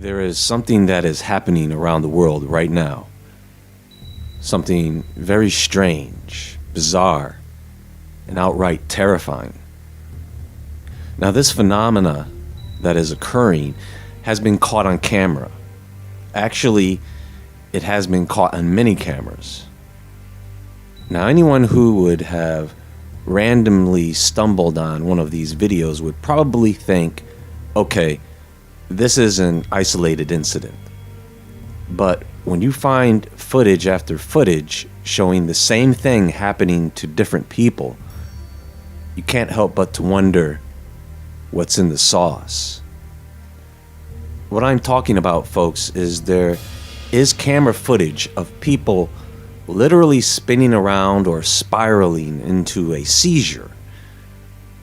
There is something that is happening around the world right now. Something very strange, bizarre, and outright terrifying. Now, this phenomena that is occurring has been caught on camera. Actually, it has been caught on many cameras. Now, anyone who would have randomly stumbled on one of these videos would probably think, okay, this is an isolated incident. But when you find footage after footage showing the same thing happening to different people, you can't help but to wonder what's in the sauce. What I'm talking about, folks, is there is camera footage of people literally spinning around or spiraling into a seizure.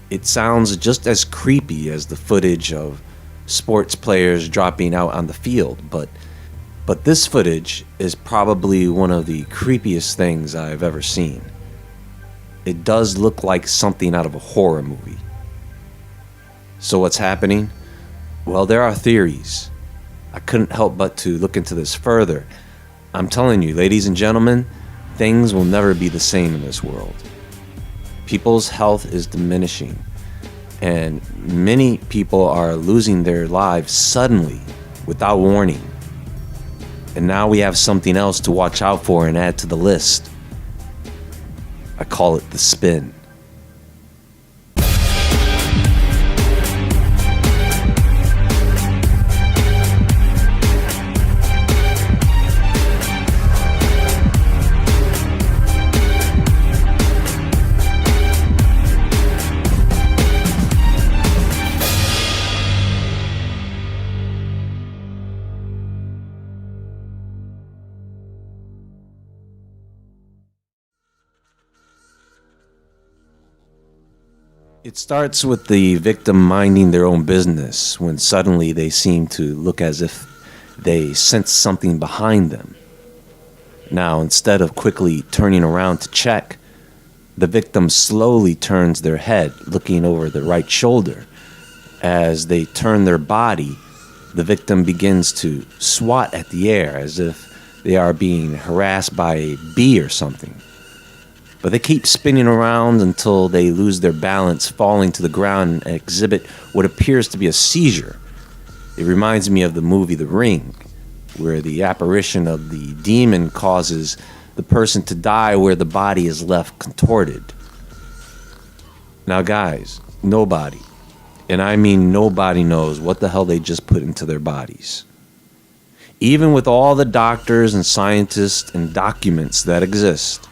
It sounds just as creepy as the footage of sports players dropping out on the field, but this footage is probably one of the creepiest things I've ever seen. It does look like something out of a horror movie. So what's happening? Well, there are theories. I couldn't help but to look into this further. I'm telling you, ladies and gentlemen, things will never be the same in this world. People's health is diminishing, and many people are losing their lives suddenly, without warning. And now we have something else to watch out for and add to the list. I call it the spin. It starts with the victim minding their own business when suddenly they seem to look as if they sense something behind them. Now, instead of quickly turning around to check, the victim slowly turns their head, looking over the right shoulder. As they turn their body, the victim begins to swat at the air as if they are being harassed by a bee or something. But they keep spinning around until they lose their balance, falling to the ground and exhibit what appears to be a seizure. It reminds me of the movie The Ring, where the apparition of the demon causes the person to die where the body is left contorted. Now guys, nobody, and I mean nobody, knows what the hell they just put into their bodies. Even with all the doctors and scientists and documents that exist,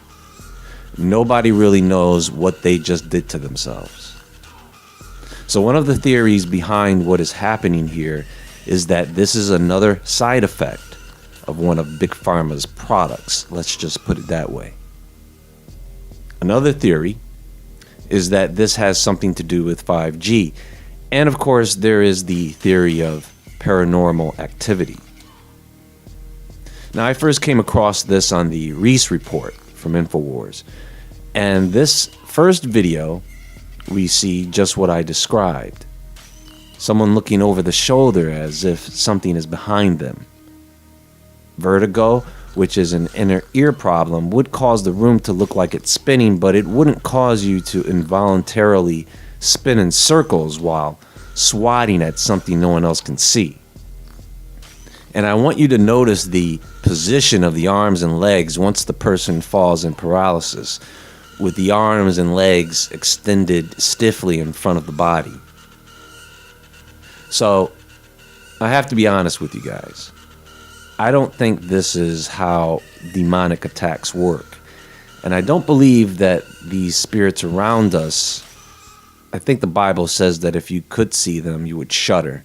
nobody really knows what they just did to themselves. So one of the theories behind what is happening here is that this is another side effect of one of Big Pharma's products. Let's just put it that way. Another theory is that this has something to do with 5G. And of course, there is the theory of paranormal activity. Now, I first came across this on the Reese report from InfoWars. And this first video, we see just what I described. Someone looking over the shoulder as if something is behind them. Vertigo, which is an inner ear problem, would cause the room to look like it's spinning, but it wouldn't cause you to involuntarily spin in circles while swatting at something no one else can see. And I want you to notice the position of the arms and legs once the person falls in paralysis, with the arms and legs extended stiffly in front of the body. So, I have to be honest with you guys. I don't think this is how demonic attacks work. And I don't believe that these spirits around us, I think the Bible says that if you could see them, you would shudder.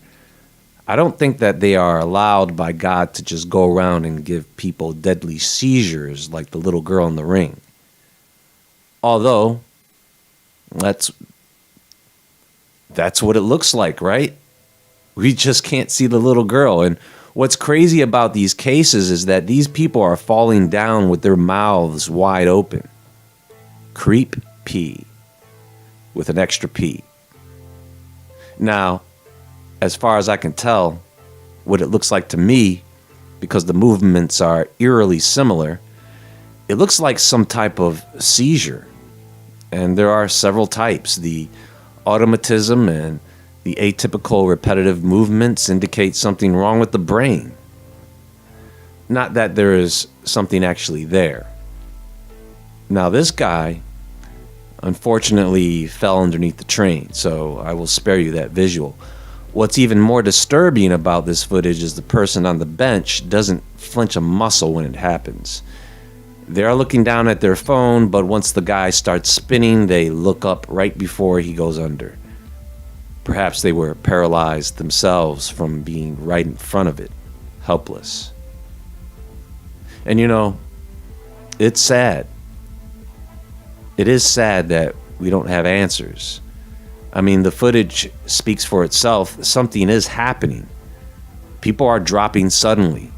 I don't think that they are allowed by God to just go around and give people deadly seizures like the little girl in The Ring. Although, that's what it looks like, right? We just can't see the little girl. And what's crazy about these cases is that these people are falling down with their mouths wide open. Creep P, with an extra P. Now, as far as I can tell, what it looks like to me, because the movements are eerily similar, it looks like some type of seizure. And there are several types. The automatism and the atypical repetitive movements indicate something wrong with the brain. Not that there is something actually there. Now, this guy unfortunately fell underneath the train, so I will spare you that visual. What's even more disturbing about this footage is the person on the bench doesn't flinch a muscle when it happens. They are looking down at their phone, but once the guy starts spinning, they look up right before he goes under. Perhaps they were paralyzed themselves from being right in front of it, helpless. And you know, it's sad. It is sad that we don't have answers. I mean, the footage speaks for itself. Something is happening. People are dropping suddenly,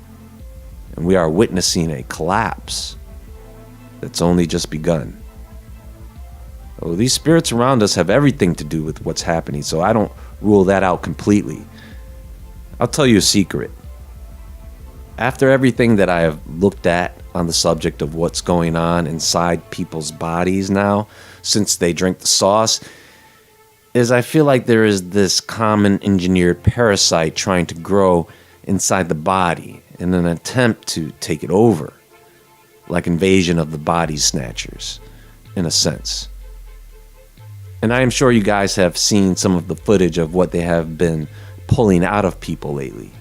and we are witnessing a collapse that's only just begun. Oh, these spirits around us have everything to do with what's happening, so I don't rule that out completely. I'll tell you a secret. After everything that I have looked at on the subject of what's going on inside people's bodies now, since they drink the sauce, is I feel like there is this common engineered parasite trying to grow inside the body in an attempt to take it over, like Invasion of the Body Snatchers, in a sense. And I am sure you guys have seen some of the footage of what they have been pulling out of people lately.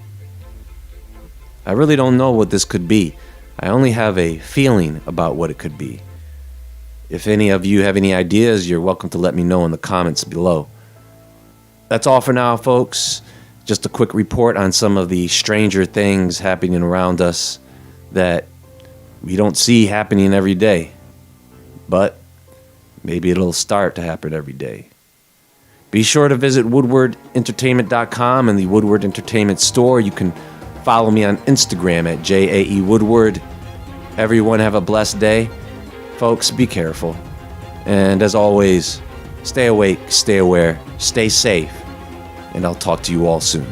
I really don't know what this could be. I only have a feeling about what it could be. If any of you have any ideas, you're welcome to let me know in the comments below. That's all for now, folks. Just a quick report on some of the stranger things happening around us that we don't see happening every day. But maybe it'll start to happen every day. Be sure to visit woodwardentertainment.com and the Woodward Entertainment store. You can follow me on Instagram at JAEWoodward. Everyone have a blessed day. Folks, be careful. And as always, stay awake, stay aware, stay safe, and I'll talk to you all soon.